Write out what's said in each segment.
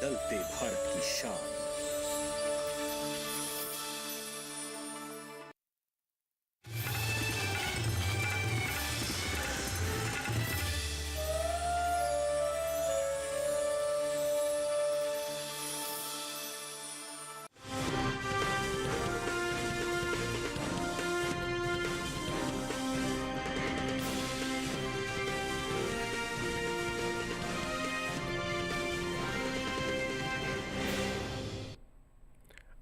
बदलते भारत की शान।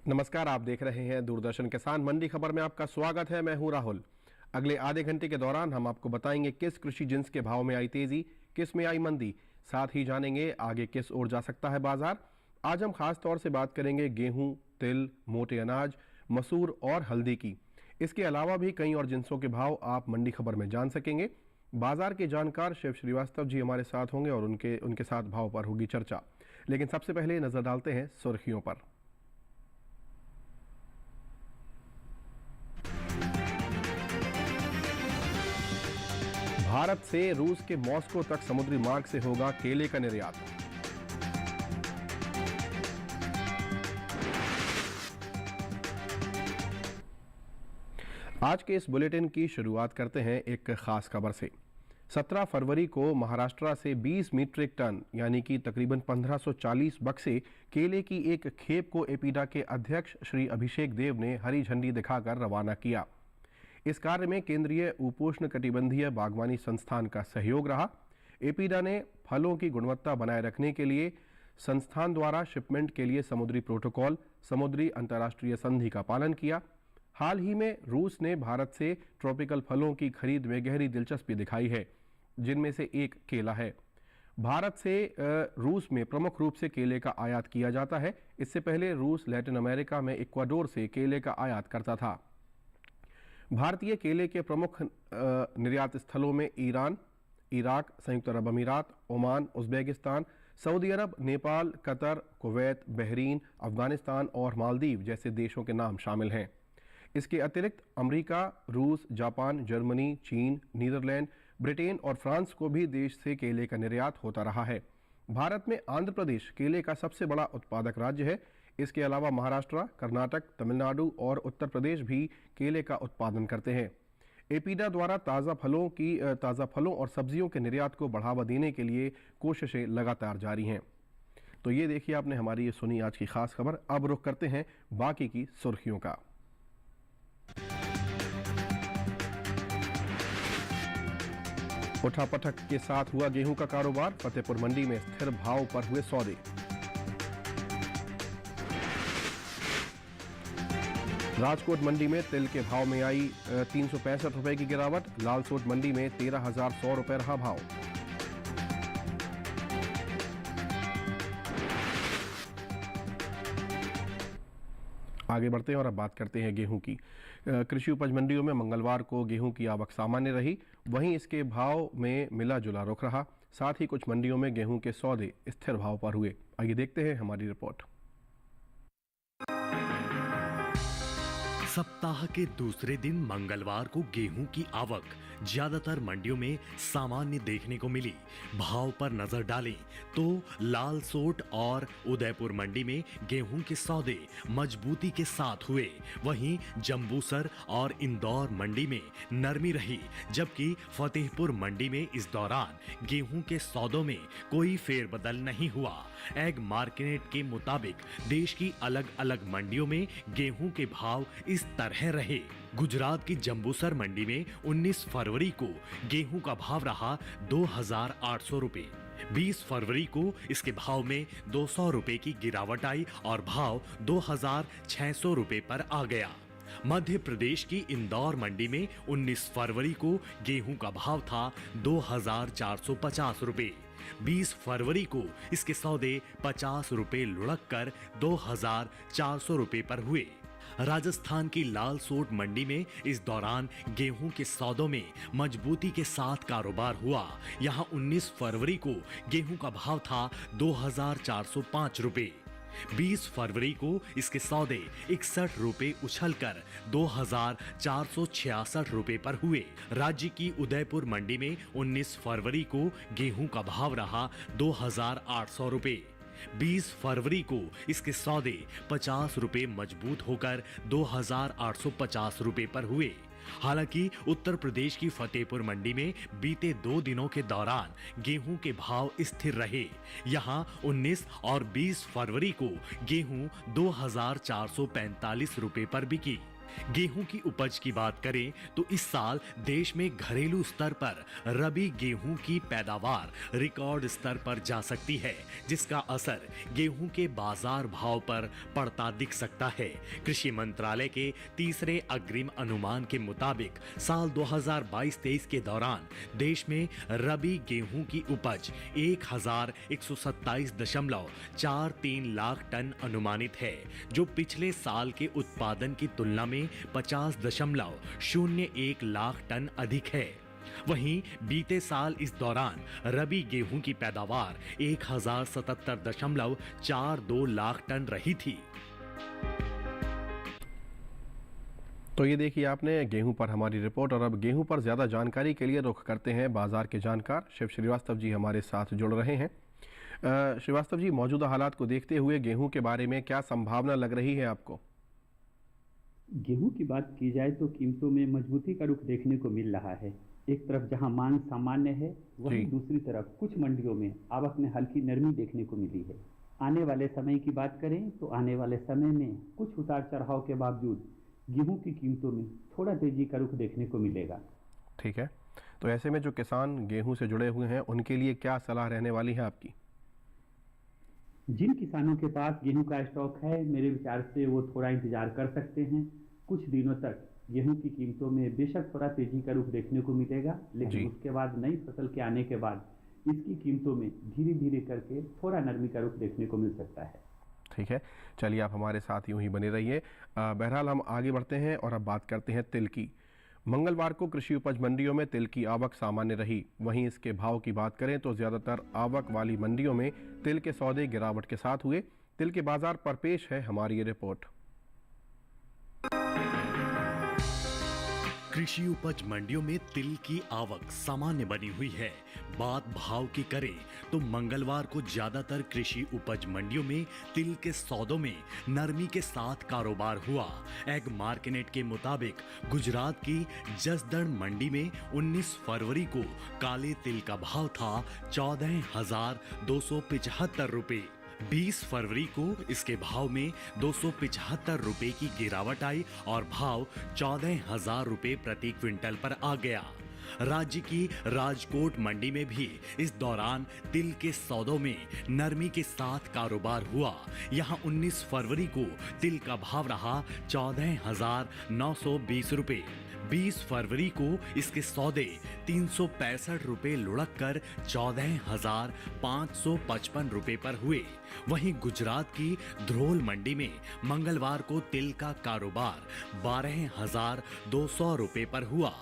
नमस्कार, आप देख रहे हैं दूरदर्शन किसान मंडी खबर में आपका स्वागत है। मैं हूं राहुल। अगले आधे घंटे के दौरान हम आपको बताएंगे किस कृषि जिन्स के भाव में आई तेजी, किस में आई मंदी, साथ ही जानेंगे आगे किस ओर जा सकता है बाजार। आज हम खास तौर से बात करेंगे गेहूं, तिल, मोटे अनाज, मसूर और हल्दी की। इसके अलावा भी कई और जिन्सों के भाव आप मंडी खबर में जान सकेंगे। बाजार के जानकार शिव श्रीवास्तव जी हमारे साथ होंगे और उनके साथ भाव पर होगी चर्चा। लेकिन सबसे पहले नजर डालते हैं सुर्खियों पर। भारत से रूस के मॉस्को तक समुद्री मार्ग से होगा केले का निर्यात। आज के इस बुलेटिन की शुरुआत करते हैं एक खास खबर से। 17 फरवरी को महाराष्ट्र से 20 मीट्रिक टन यानी कि तकरीबन 1540 बक्से केले की एक खेप को एपीडा के अध्यक्ष श्री अभिषेक देव ने हरी झंडी दिखाकर रवाना किया। इस कार्य में केंद्रीय उपोष्ण कटिबंधीय बागवानी संस्थान का सहयोग रहा। एपीडा ने फलों की गुणवत्ता बनाए रखने के लिए संस्थान द्वारा शिपमेंट के लिए समुद्री प्रोटोकॉल, समुद्री अंतर्राष्ट्रीय संधि का पालन किया। हाल ही में रूस ने भारत से ट्रॉपिकल फलों की खरीद में गहरी दिलचस्पी दिखाई है, जिनमें से एक केला है। भारत से रूस में प्रमुख रूप से केले का आयात किया जाता है। इससे पहले रूस लैटिन अमेरिका में इक्वाडोर से केले का आयात करता था। भारतीय केले के प्रमुख निर्यात स्थलों में ईरान, इराक, संयुक्त अरब अमीरात, ओमान, उज़्बेकिस्तान, सऊदी अरब, Nepal, Qatar, Kuwait, Bahrain, Afghanistan और मालदीव जैसे देशों के नाम शामिल हैं। इसके अतिरिक्त अमेरिका, रूस, जापान, जर्मनी, चीन, नीदरलैंड, ब्रिटेन और फ्रांस को भी देश से केले का निर्यात होता रहा है। भारत में आंध्र प्रदेश केले का सबसे बड़ा उत्पादक राज्य है। इसके अलावा महाराष्ट्र, कर्नाटक, तमिलनाडु और उत्तर प्रदेश भी केले का उत्पादन करते हैं। एपीडा द्वारा ताज़ा फलों और सब्जियों के निर्यात को बढ़ावा देने के लिए कोशिशें लगातार जारी हैं। तो ये देखिए, आपने हमारी ये सुनी आज की खास खबर। अब रुख करते हैं बाकी की सुर्खियों का। उठापटक के साथ हुआ गेहूं का कारोबार। फतेहपुर मंडी में स्थिर भाव पर हुए सौदे। राजकोट मंडी में तिल के भाव में आई 365 रुपए की गिरावट। लालसोट मंडी में 13,100 रुपए रहा भाव। आगे बढ़ते हैं और अब बात करते हैं गेहूं की। कृषि उपज मंडियों में मंगलवार को गेहूं की आवक सामान्य रही, वहीं इसके भाव में मिला जुला रुख रहा। साथ ही कुछ मंडियों में गेहूं के सौदे स्थिर भाव पर हुए। आइए देखते हैं हमारी रिपोर्ट। सप्ताह के दूसरे दिन मंगलवार को गेहूं की आवक ज्यादातर मंडियों में सामान्य देखने को मिली। भाव पर नजर डालें तो लालसोट और उदयपुर मंडी में गेहूं के सौदे मजबूती के साथ हुए। वहीं जंबूसर और इंदौर मंडी में नरमी रही, जबकि फतेहपुर मंडी में इस दौरान गेहूं के सौदों में कोई फेरबदल नहीं हुआ। एग मार्केट के मुताबिक देश की अलग अलग मंडियों में गेहूं के भाव इस तरह रहे। गुजरात की जंबूसर मंडी में 19 फरवरी को गेहूं का भाव रहा 2,800 रुपए। 20 फरवरी को इसके भाव में 200 रुपए की गिरावट आई और भाव 2,600 रुपए पर आ गया। मध्य प्रदेश की इंदौर मंडी में 19 फरवरी को गेहूं का भाव था 2,450 रुपए। 20 फरवरी को इसके सौदे 50 रुपए लुढ़क कर 2,400 रुपए पर हुए। राजस्थान की लालसोट मंडी में इस दौरान गेहूं के सौदों में मजबूती के साथ कारोबार हुआ। यहां 19 फरवरी को गेहूं का भाव था 2,405 रुपए। 20 फरवरी को इसके सौदे 61 रुपए उछलकर 2,466 रुपए पर हुए। राज्य की उदयपुर मंडी में 19 फरवरी को गेहूं का भाव रहा 2,800 रुपए। 20 फरवरी को इसके सौदे 50 रुपए मजबूत होकर 2,850 रुपए पर हुए। हालांकि उत्तर प्रदेश की फतेहपुर मंडी में बीते 2 दिनों के दौरान गेहूं के भाव स्थिर रहे। यहां 19 और 20 फरवरी को गेहूं 2,445 रुपए पर बिकी। गेहूं की उपज की बात करें तो इस साल देश में घरेलू स्तर पर रबी गेहूं की पैदावार रिकॉर्ड स्तर पर जा सकती है, जिसका असर गेहूं के बाजार भाव पर पड़ता दिख सकता है। कृषि मंत्रालय के तीसरे अग्रिम अनुमान के मुताबिक साल 2022-23 के दौरान देश में रबी गेहूं की उपज 1,127.43 लाख टन अनुमानित है, जो पिछले साल के उत्पादन की तुलना में 50.01 लाख टन अधिक है। वहीं बीते साल इस दौरान रबी गेहूं की पैदावार 1,077.42 लाख टन रही थी। तो ये देखिए आपने गेहूं पर हमारी रिपोर्ट, और अब गेहूं पर ज़्यादा जानकारी के लिए रुख करते हैं बाजार के जानकार शिव श्रीवास्तव जी हमारे साथ जुड़ रहे हैं। श्रीवास्तव जी, मौजूदा हालात को देखते हुए गेहूं के बारे में क्या संभावना लग रही है आपको? गेहूं की बात की जाए तो कीमतों में मजबूती का रुख देखने को मिल रहा है। एक तरफ जहां मांग सामान्य है, वहीं दूसरी तरफ कुछ मंडियों में आवक में हल्की नरमी देखने को मिली है। आने वाले समय की बात करें तो आने वाले समय में कुछ उतार चढ़ाव के बावजूद गेहूं की कीमतों में थोड़ा तेजी का रुख देखने को मिलेगा। ठीक है, तो ऐसे में जो किसान गेहूं से जुड़े हुए हैं उनके लिए क्या सलाह रहने वाली है आपकी? जिन किसानों के पास गेहूं का स्टॉक है, मेरे विचार से वो थोड़ा इंतजार कर सकते हैं। कुछ दिनों तक गेहूं की कीमतों में बेशक थोड़ा तेजी का रुख देखने को मिलेगा, लेकिन उसके बाद नई फसल के आने के बाद इसकी कीमतों में धीरे धीरे करके थोड़ा नरमी का रुख देखने को मिल सकता है। ठीक है, चलिए आप हमारे साथ यूं ही बने रहिए। बहरहाल हम आगे बढ़ते हैं और अब बात करते हैं तिल की। मंगलवार को कृषि उपज मंडियों में तिल की आवक सामान्य रही। वहीं इसके भाव की बात करें तो ज़्यादातर आवक वाली मंडियों में तिल के सौदे गिरावट के साथ हुए। तिल के बाजार पर पेश है हमारी ये रिपोर्ट। कृषि उपज मंडियों में तिल की आवक सामान्य बनी हुई है। बात भाव की करें तो मंगलवार को ज्यादातर कृषि उपज मंडियों में तिल के सौदों में नरमी के साथ कारोबार हुआ। एग मार्केट के मुताबिक गुजरात की जसदण मंडी में 19 फरवरी को काले तिल का भाव था 14,275 रुपए। 20 फरवरी को इसके भाव में 275 रुपए की गिरावट आई और भाव 14,000 रुपए प्रति क्विंटल पर आ गया। राज्य की राजकोट मंडी में भी इस दौरान तिल के सौदों में नरमी के साथ कारोबार हुआ। यहां 19 फरवरी को तिल का भाव रहा 14,920 रुपए। 20 फरवरी को इसके सौदे 365 रुपए लुढ़क कर 14,555 रुपए पर हुए। वहीं गुजरात की ध्रोल मंडी में मंगलवार को तिल का कारोबार 12,200 रुपए पर हुआ।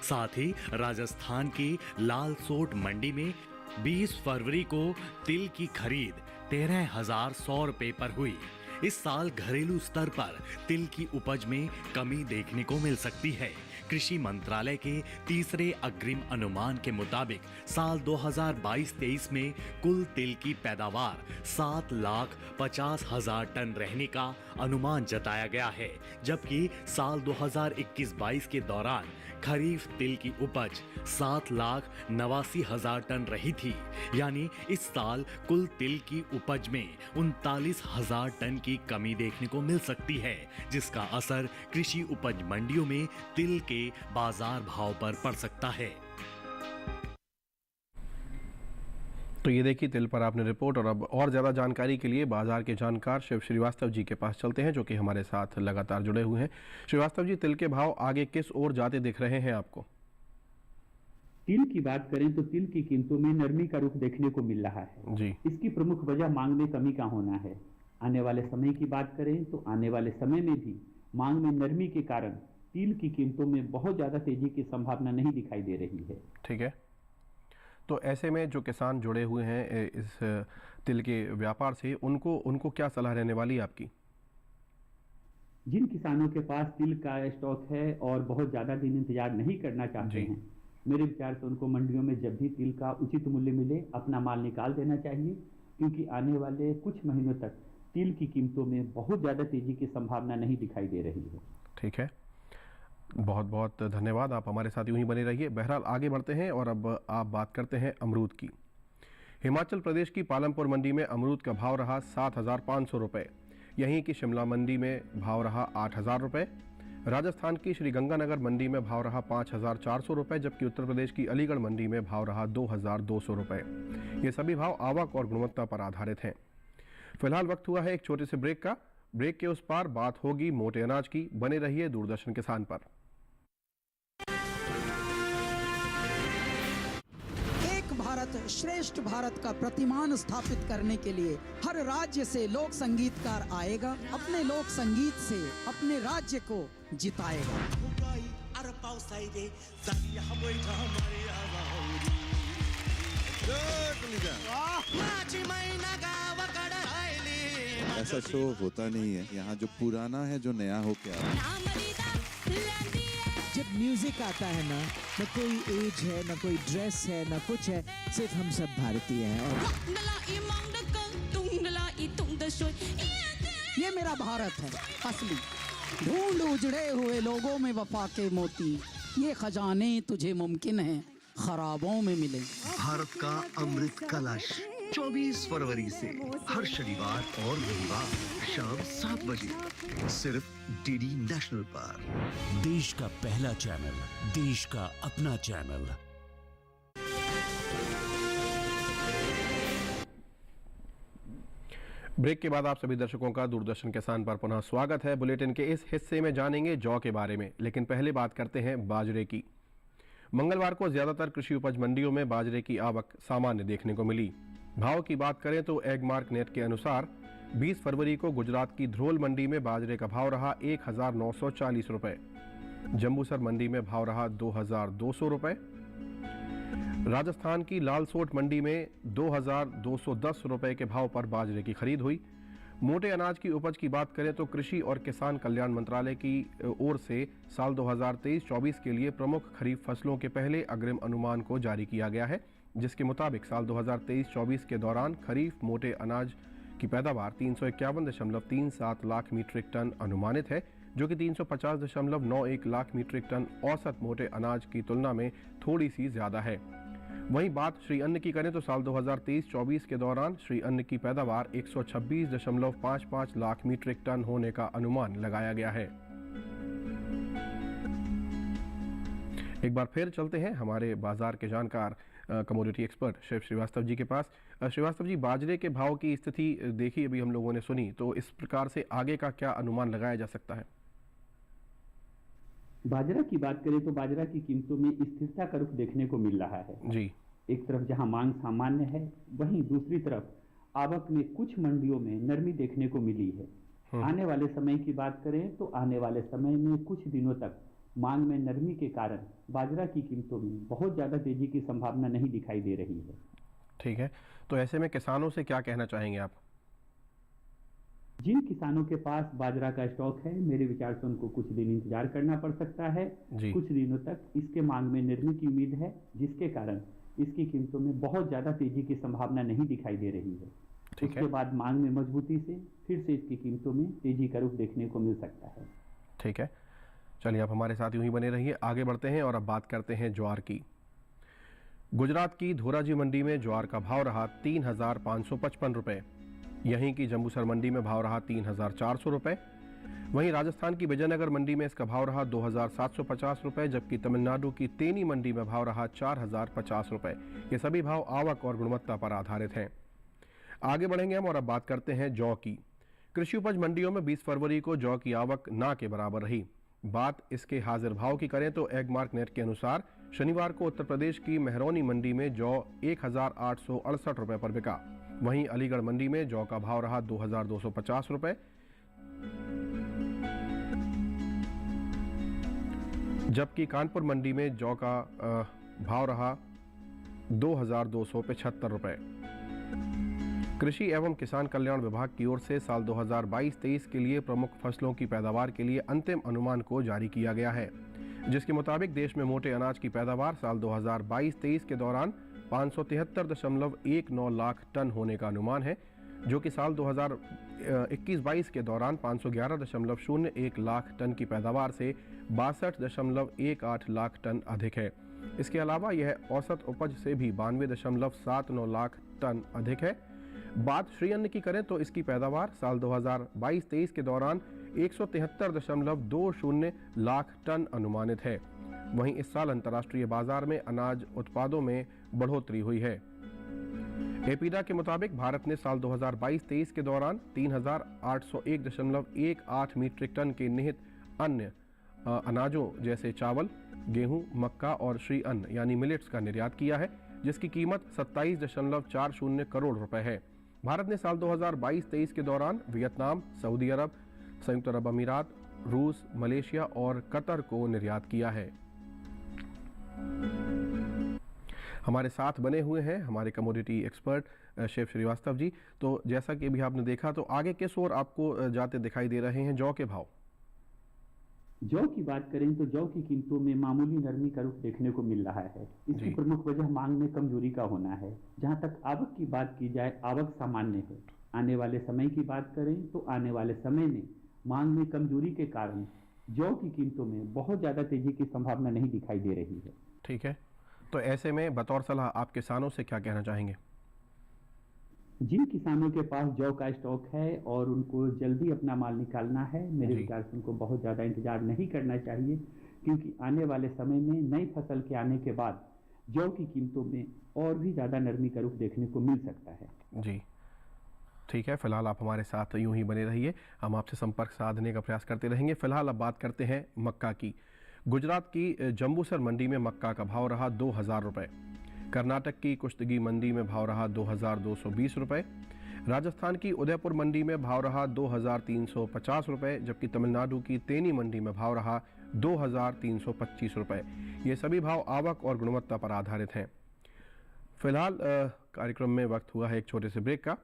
साथ ही राजस्थान की लालसोट मंडी में 20 फरवरी को तिल की खरीद 13,100 रुपए पर हुई। इस साल घरेलू स्तर पर तिल की उपज में कमी देखने को मिल सकती है। कृषि मंत्रालय के तीसरे अग्रिम अनुमान के मुताबिक साल 2022-23 में कुल तिल की पैदावार 7,50,000 टन रहने का अनुमान जताया गया है, जबकि साल 2021-22 के दौरान खरीफ तिल की उपज 7,89,000 टन रही थी। यानी इस साल कुल तिल की उपज में 39,000 टन की कमी देखने को मिल सकती है, जिसका असर कृषि उपज मंडियों में तिल के बाजार भाव पर पड़ सकता है। तो ये देखिए तिल पर आपने रिपोर्ट, और अब और ज़्यादा जानकारी के लिए बाजार के जानकार शिव श्रीवास्तव जी के पास चलते हैं, जो कि हमारे साथ लगातार जुड़े हुए हैं। श्रीवास्तव जी, तिल के भाव आगे किस ओर जाते दिख रहे हैं आपको? तिल की बात करें तो तिल की कीमतों में नरमी का रुख देखने को मिल रहा है जी। इसकी प्रमुख वजह मांग में कमी का होना है। आने वाले समय की बात करें तो आने वाले समय में भी मांग में नरमी के कारण तिल की कीमतों में बहुत ज्यादा तेजी की संभावना नहीं दिखाई दे रही है। ठीक है, तो ऐसे में जो किसान जुड़े हुए हैं इस तिल के व्यापार से, उनको क्या सलाह रहने वाली है आपकी? जिन किसानों के पास तिल का स्टॉक है और बहुत ज्यादा दिन इंतजार नहीं करना चाहते हैं, मेरे विचार से उनको मंडियों में जब भी तिल का उचित मूल्य मिले अपना माल निकाल देना चाहिए। क्योंकि आने वाले कुछ महीनों तक तिल की कीमतों में बहुत ज़्यादा तेजी की संभावना नहीं दिखाई दे रही है। ठीक है, बहुत बहुत धन्यवाद, आप हमारे साथ यूं ही बने रहिए। बहरहाल आगे बढ़ते हैं और अब आप बात करते हैं अमरूद की। हिमाचल प्रदेश की पालमपुर मंडी में अमरूद का भाव रहा 7,500 रुपये। यहीं की शिमला मंडी में भाव रहा 8,000 रुपये। राजस्थान की श्रीगंगानगर मंडी में भाव रहा 5,400 रुपये, जबकि उत्तर प्रदेश की अलीगढ़ मंडी में भाव रहा 2,200 रुपये। ये सभी भाव आवक और गुणवत्ता पर आधारित हैं। फिलहाल वक्त हुआ है एक छोटे से ब्रेक का। ब्रेक के उस पार बात होगी मोटे अनाज की। बने रहिए दूरदर्शन किसान पर। भारत श्रेष्ठ भारत का प्रतिमान स्थापित करने के लिए हर राज्य से लोक संगीतकार आएगा, अपने लोक संगीत से अपने राज्य को जिताएगा। ऐसा शो होता नहीं है यहाँ, जो पुराना है जो नया हो के आ रहा है। जब म्यूजिक आता है ना कोई एज है, ना कोई ड्रेस है, ना कुछ है, सिर्फ हम सब भारतीय हैं। और ये मेरा भारत है असली। ढूंढ उजड़े हुए लोगों में वफा के मोती, ये खजाने तुझे मुमकिन है खराबों में मिले। भारत का अमृत कलश 24 फरवरी से हर शनिवार और रविवार शाम 7 बजे सिर्फ डीडी नेशनल पर। देश का पहला चैनल, देश का अपना चैनल। ब्रेक के बाद आप सभी दर्शकों का दूरदर्शन किसान पर पुनः स्वागत है। बुलेटिन के इस हिस्से में जानेंगे जौ के बारे में, लेकिन पहले बात करते हैं बाजरे की। मंगलवार को ज्यादातर कृषि उपज मंडियों में बाजरे की आवक सामान्य देखने को मिली। भाव की बात करें तो एगमार्क नेट के अनुसार 20 फरवरी को गुजरात की ध्रोल मंडी में बाजरे का भाव रहा 1,940 रुपये। जम्बूसर मंडी में भाव रहा 2,200 रुपये। राजस्थान की लालसोट मंडी में 2,210 रुपये के भाव पर बाजरे की खरीद हुई। मोटे अनाज की उपज की बात करें तो कृषि और किसान कल्याण मंत्रालय की ओर से साल 2023-24 के लिए प्रमुख खरीफ फसलों के पहले अग्रिम अनुमान को जारी किया गया है, जिसके मुताबिक साल 2023-24 के दौरान खरीफ मोटे अनाज की पैदावार 351.37 लाख मीट्रिक टन अनुमानित है, जो कि 350.91 लाख मीट्रिक टन औसत मोटे अनाज की तुलना में थोड़ी सी ज्यादा है। वहीं बात श्री अन्न की करें तो साल 2023-24 के दौरान श्री अन्न की पैदावार 126.55 लाख मीट्रिक टन होने का अनुमान लगाया गया है। एक बार फिर चलते हैं हमारे बाजार के जानकार कमोडिटी एक्सपर्ट शिव श्रीवास्तव जी के पास। श्रीवास्तव जी, बाजरे के भाव की स्थिति देखी अभी हम लोगों ने सुनी, तो इस प्रकार से आगे का क्या अनुमान लगाया जा सकता है? बाजरा की बात करें तो बाजरा की कीमतों में स्थिरता का रुख देखने को मिल रहा है जी। एक तरफ जहां मांग सामान्य है, वहीं दूसरी तरफ आवक में कुछ मंडियों में नरमी देखने को मिली है। आने वाले समय की बात करें तो आने वाले समय में कुछ दिनों तक मांग में नरमी के कारण बाजरा की कीमतों में बहुत ज्यादा तेजी की संभावना नहीं दिखाई दे रही है। ठीक है, तो ऐसे में किसानों से क्या कहना चाहेंगे आप? जिन किसानों के पास बाजरा का स्टॉक है, मेरे विचार से उनको कुछ दिन इंतजार करना पड़ सकता है। कुछ दिनों तक इसके मांग में नरमी की उम्मीद है, जिसके कारण इसकी कीमतों में बहुत ज्यादा तेजी की संभावना नहीं दिखाई दे रही है। उसके बाद मांग में मजबूती से फिर से इसकी कीमतों में तेजी का रुख देखने को मिल सकता है। ठीक है, चलिए आप हमारे साथ यूं ही बने रहिए। आगे बढ़ते हैं और अब बात करते हैं ज्वार की। गुजरात की धोराजी मंडी में ज्वार का भाव रहा 3,555 रुपये। यहीं की जम्बूसर मंडी में भाव रहा 3,400 रुपये। वहीं राजस्थान की विजयनगर मंडी में इसका भाव रहा 2,750 रुपये, जबकि तमिलनाडु की तेनी मंडी में भाव रहा 4,050 रुपये। ये सभी भाव आवक और गुणवत्ता पर आधारित हैं। आगे बढ़ेंगे हम और अब बात करते हैं जौ की। कृषि उपज मंडियों में 20 फरवरी को जौ की आवक ना के बराबर रही। बात इसके हाजिर भाव की करें तो एगमार्क नेट के अनुसार शनिवार को उत्तर प्रदेश की मेहरौनी मंडी में जौ 1,868 रुपये पर बिका। वहीं अलीगढ़ मंडी में जौ का भाव रहा 2,250 रुपये, जबकि कानपुर मंडी में जौ का भाव रहा 2,275 रुपये। कृषि एवं किसान कल्याण विभाग की ओर से साल 2022-23 के लिए प्रमुख फसलों की पैदावार के लिए अंतिम अनुमान को जारी किया गया है, जिसके मुताबिक देश में मोटे अनाज की पैदावार साल 2022-23 के दौरान 573.19 लाख टन होने का अनुमान है, जो कि साल 2021-22 के दौरान 511.01 लाख टन की पैदावार से 62.18 लाख टन अधिक है। इसके अलावा यह औसत उपज से भी 92.79 लाख टन अधिक है। बात श्री अन्न की करें तो इसकी पैदावार साल 2022-23 के दौरान 173.20 लाख टन अनुमानित है। वहीं इस साल अंतर्राष्ट्रीय बाजार में अनाज उत्पादों में बढ़ोतरी हुई है। एपीडा के मुताबिक भारत ने साल 2022-23 के दौरान 3,801.18 मीट्रिक टन के निहित अन्य अनाजों जैसे चावल, गेहूं, मक्का और श्री अन्न यानी मिलेट्स का निर्यात किया है, जिसकी कीमत 27.40 करोड़ रुपए है। भारत ने साल 2022-23 के दौरान वियतनाम, सऊदी अरब, संयुक्त अरब अमीरात, रूस, मलेशिया और कतर को निर्यात किया है। हमारे साथ बने हुए हैं हमारे commodity expert chef Srivastava ji. तो जैसा कि अभी आपने देखा, तो आगे किस ओर आपको जाते दिखाई दे रहे हैं जौ के भाव? जौ की बात करें तो जौ की कीमतों में मामूली नरमी का रुख देखने को मिल रहा है। इसकी प्रमुख वजह मांग में कमजोरी का होना है। जहां तक आवक की बात की जाए, आवक सामान्य है। आने वाले समय की बात करें तो आने वाले समय में मांग में कमजोरी के कारण जौ की कीमतों में बहुत ज्यादा तेजी की संभावना नहीं दिखाई दे रही है। ठीक है, तो ऐसे में बतौर सलाह आप किसानों से क्या कहना चाहेंगे? जिन किसानों के पास जौ का स्टॉक है और उनको जल्दी अपना माल निकालना है, मेरे विचार से उनको बहुत ज़्यादा इंतजार नहीं करना चाहिए, क्योंकि आने वाले समय में नई फसल के आने के बाद जौ की कीमतों में और भी ज़्यादा नरमी का रुख देखने को मिल सकता है। जी ठीक है, फिलहाल आप हमारे साथ यूं ही बने रहिए, हम आपसे संपर्क साधने का प्रयास करते रहेंगे। फिलहाल अब बात करते हैं मक्का की। गुजरात की जंबूसर मंडी में मक्का का भाव रहा 2,000 रुपये। कर्नाटक की कुश्तगी मंडी में भाव रहा 2,220 रुपये। राजस्थान की उदयपुर मंडी में भाव रहा 2,350 रुपये, जबकि तमिलनाडु की तेनी मंडी में भाव रहा 2,325 रुपये। ये सभी भाव आवक और गुणवत्ता पर आधारित हैं। फिलहाल कार्यक्रम में वक्त हुआ है एक छोटे से ब्रेक का।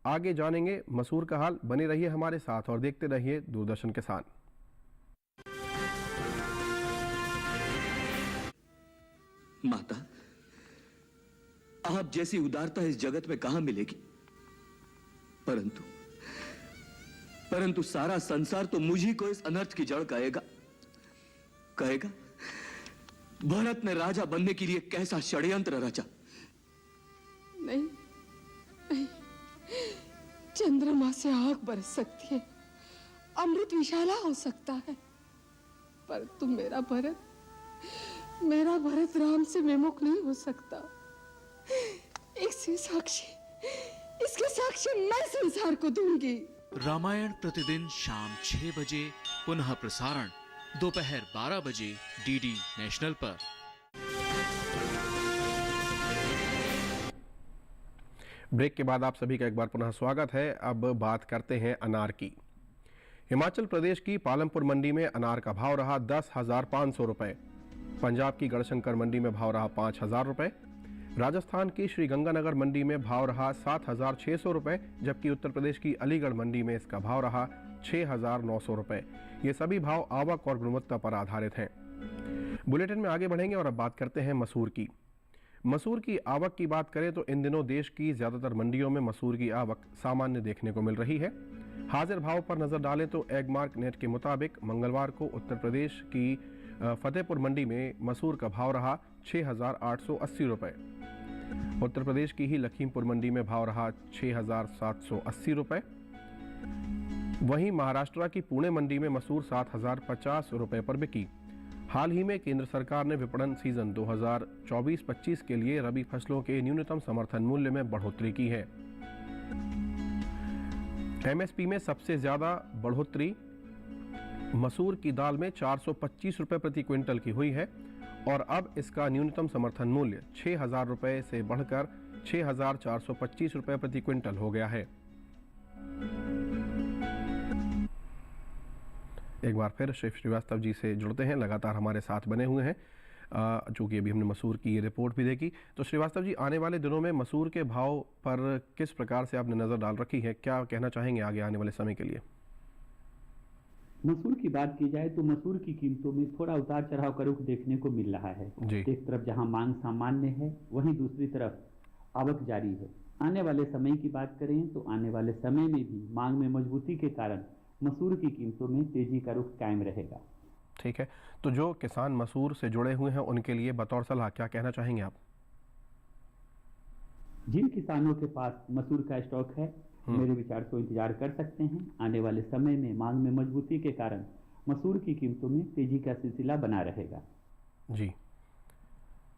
आगे जानेंगे मसूर का हाल। बने रहिए हमारे साथ और देखते रहिए दूरदर्शन किसान। माता, आप जैसी उदारता इस जगत में कहां मिलेगी? परंतु सारा संसार तो मुझी को इस अनर्थ की जड़ कहेगा। भरत ने राजा बनने के लिए कैसा षड्यंत्र रचा। नहीं, चंद्रमा से आग बरस सकती है, अमृत विशाला हो सकता है, परंतु मेरा भरत राम से विमुख नहीं हो सकता। इसके साक्षी मैं संसार को दूंगी। रामायण प्रतिदिन शाम 6 बजे, पुनः प्रसारण दोपहर 12 बजे डीडी नेशनल पर। ब्रेक के बाद आप सभी का एक बार पुनः स्वागत है। अब बात करते हैं अनार की। हिमाचल प्रदेश की पालमपुर मंडी में अनार का भाव रहा 10,500 रुपये। पंजाब की गढ़शंकर मंडी में भाव रहा 5,000 रुपये। राजस्थान की श्रीगंगानगर मंडी में भाव रहा 7,600 रुपये, जबकि उत्तर प्रदेश की अलीगढ़ मंडी में इसका भाव रहा 6,900 रुपये। ये सभी भाव आवक और गुणवत्ता पर आधारित हैं। बुलेटिन में आगे बढ़ेंगे और अब बात करते हैं मसूर की। मसूर की आवक की बात करें तो इन दिनों देश की ज़्यादातर मंडियों में मसूर की आवक सामान्य देखने को मिल रही है। हाजिर भाव पर नज़र डालें तो एगमार्क नेट के मुताबिक मंगलवार को उत्तर प्रदेश की फतेहपुर मंडी में मसूर का भाव रहा 6,880 रुपये। उत्तर प्रदेश की ही लखीमपुर मंडी में भाव रहा 6,780 रुपये। वहीं महाराष्ट्र की पुणे मंडी में मसूर 7,050 रुपये पर बिकी। हाल ही में केंद्र सरकार ने विपणन सीजन 2024-25 के लिए रबी फसलों के न्यूनतम समर्थन मूल्य में बढ़ोतरी की है। एमएसपी में सबसे ज्यादा बढ़ोतरी मसूर की दाल में 425 रुपये प्रति क्विंटल की हुई है और अब इसका न्यूनतम समर्थन मूल्य 6,000 रुपये से बढ़कर 6,425 रुपये प्रति क्विंटल हो गया है। एक बार फिर शेफ श्रीवास्तव जी से जुड़ते हैं, लगातार हमारे साथ बने हुए हैं, चूँकि अभी हमने मसूर की ये रिपोर्ट भी देखी। तो श्रीवास्तव जी, आने वाले दिनों में मसूर के भाव पर किस प्रकार से आपने नज़र डाल रखी है, क्या कहना चाहेंगे आगे आने वाले समय के लिए? मसूर की बात की जाए तो मसूर की कीमतों में थोड़ा उतार चढ़ाव का रुख देखने को मिल रहा है। एक तरफ जहां मांग सामान्य है, वहीं दूसरी तरफ आवक जारी है। आने वाले समय की बात करें तो आने वाले समय में भी मांग में मजबूती के कारण मसूर की कीमतों में तेजी का रुख कायम रहेगा। ठीक है, तो जो किसान मसूर से जुड़े हुए हैं उनके लिए बतौर सलाह क्या कहना चाहेंगे आप? जिन किसानों के पास मसूर का स्टॉक है, मेरे विचार तो इंतजार कर सकते हैं। आने वाले समय में मांग में मजबूती के कारण मसूर की कीमतों में तेजी का सिलसिला बना रहेगा। जी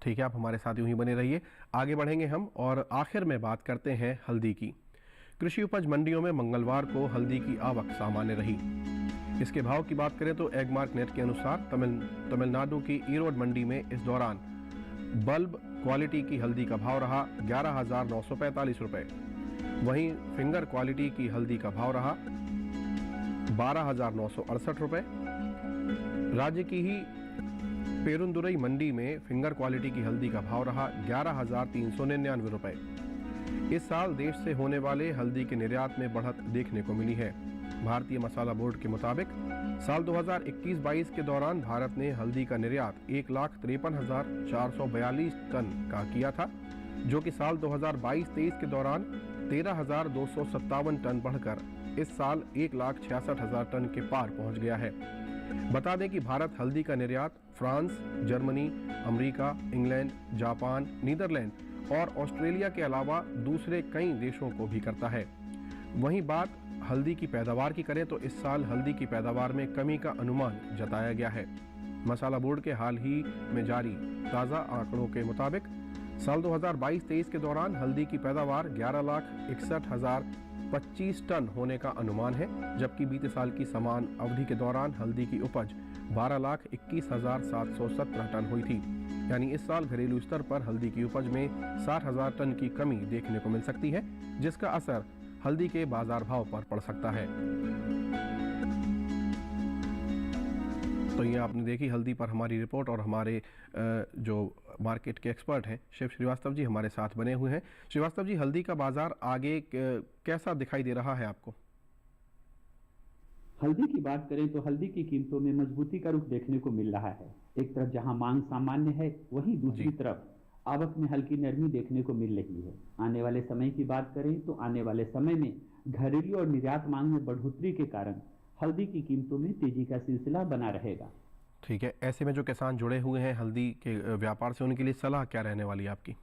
ठीक है, आप हमारे साथ यूं ही बने रहिए। आगे बढ़ेंगे हम और आखिर में बात करते हैं हल्दी की। कृषि उपज मंडियों में मंगलवार को हल्दी की आवक सामान्य रही। इसके भाव की बात करें तो एगमार्क नेट के अनुसार तमिलनाडु की ईरोड मंडी में इस दौरान बल्ब क्वालिटी की हल्दी का भाव रहा 11,945 रुपये। वहीं फिंगर क्वालिटी की हल्दी का भाव रहा 12,968 रुपये। राज्य की ही पेरुंदुरई मंडी में फिंगर क्वालिटी की हल्दी का भाव रहा 11,399 रुपये। इस साल देश से होने वाले हल्दी के निर्यात में बढ़त देखने को मिली है। भारतीय मसाला बोर्ड के मुताबिक साल 2021-22 के दौरान भारत ने हल्दी का निर्यात 1,53,442 टन का किया था, जो कि साल 2022-23 के दौरान 13,257 टन बढ़कर इस साल 1,66,000 टन के पार पहुंच गया है। बता दें कि भारत हल्दी का निर्यात France, Germany, America, England, Japan, Netherland और ऑस्ट्रेलिया के अलावा दूसरे कई देशों को भी करता है। वहीं बात हल्दी की पैदावार की करें तो इस साल हल्दी की पैदावार में कमी का अनुमान जताया गया है। मसाला बोर्ड के हाल ही में जारी ताज़ा आंकड़ों के मुताबिक साल 2022-23 के दौरान हल्दी की पैदावार 11,61,025 टन होने का अनुमान है, जबकि बीते साल की समान अवधि के दौरान हल्दी की उपज 12,21,717 टन हुई थी। यानी इस साल घरेलू स्तर पर हल्दी की उपज में 60,000 टन की कमी देखने को मिल सकती है, जिसका असर हल्दी के बाजार भाव पर पड़ सकता है। तो ये आपने देखी हल्दी पर हमारी रिपोर्ट और हमारे जो मार्केट के एक्सपर्ट हैं शिव श्रीवास्तव जी हमारे साथ बने हुए हैं। श्रीवास्तव जी, हल्दी का बाजार आगे कैसा दिखाई दे रहा है आपको? हल्दी की बात करें तो हल्दी की कीमतों में मजबूती का रुख देखने को मिल रहा है। एक तरफ जहां मांग सामान्य है, वहीं दूसरी तरफ आवक में हल्की नरमी देखने को मिल रही है। आने वाले समय की बात करें तो आने वाले समय में घरेलू और निर्यात मांग में बढ़ोतरी के कारण हल्दी की कीमतों में तेजी का सिलसिला बना रहेगा। ठीक है, ऐसे में जो किसान जुड़े हुए हैं हल्दी के व्यापार से, उनके लिए सलाह क्या रहने वाली है आपकी?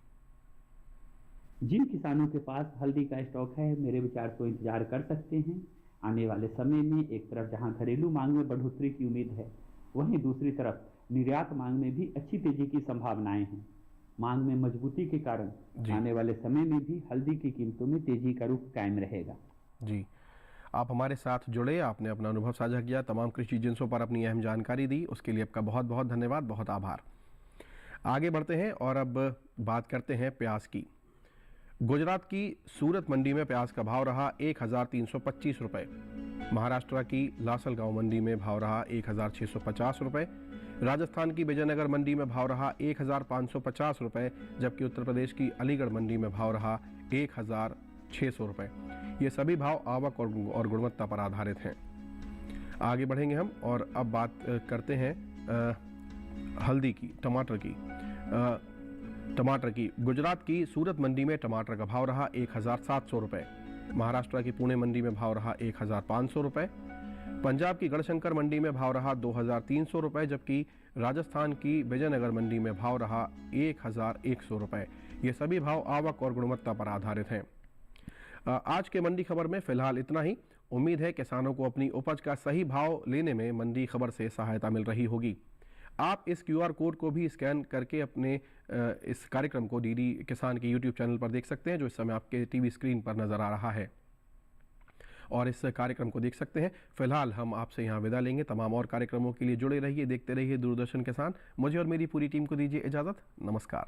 जिन किसानों के पास हल्दी का स्टॉक है, मेरे विचार तो इंतजार कर सकते हैं। आने वाले समय में एक तरफ जहां घरेलू मांग में बढ़ोतरी की उम्मीद है, वहीं दूसरी तरफ निर्यात मांग में भी अच्छी तेजी की संभावनाएं हैं। मांग में मजबूती के कारण आने वाले समय में भी हल्दी की कीमतों में तेजी का रुख कायम रहेगा। जी, आप हमारे साथ जुड़े, आपने अपना अनुभव साझा किया, तमाम कृषि जिन्सों पर अपनी अहम जानकारी दी, उसके लिए आपका बहुत बहुत धन्यवाद, बहुत आभार। आगे बढ़ते हैं और अब बात करते हैं प्याज की। गुजरात की सूरत मंडी में प्याज का भाव रहा 1,325 रुपये। महाराष्ट्र की लासलगांव मंडी में भाव रहा 1,650 रुपये। राजस्थान की विजयनगर मंडी में भाव रहा 1,550 रुपये, जबकि उत्तर प्रदेश की अलीगढ़ मंडी में भाव रहा 1,600 रुपये। ये सभी भाव आवक और गुणवत्ता पर आधारित हैं। आगे बढ़ेंगे हम और अब बात करते हैं हल्दी की, टमाटर की। गुजरात की सूरत मंडी में टमाटर का भाव रहा 1,700 रुपये। महाराष्ट्र की पुणे मंडी में भाव रहा 1,500 रुपये। पंजाब की गढ़शंकर मंडी में भाव रहा 2,300 रुपये, जबकि राजस्थान की विजयनगर मंडी में भाव रहा 1,100 रुपये। ये सभी भाव आवक और गुणवत्ता पर आधारित हैं। आज के मंडी खबर में फिलहाल इतना ही। उम्मीद है किसानों को अपनी उपज का सही भाव लेने में मंडी खबर से सहायता मिल रही होगी। आप इस QR कोड को भी स्कैन करके अपने इस कार्यक्रम को DD किसान के YouTube चैनल पर देख सकते हैं, जो इस समय आपके TV स्क्रीन पर नज़र आ रहा है, और इस कार्यक्रम को देख सकते हैं। फिलहाल हम आपसे यहाँ विदा लेंगे। तमाम और कार्यक्रमों के लिए जुड़े रहिए, देखते रहिए दूरदर्शन किसान। मुझे और मेरी पूरी टीम को दीजिए इजाज़त। नमस्कार।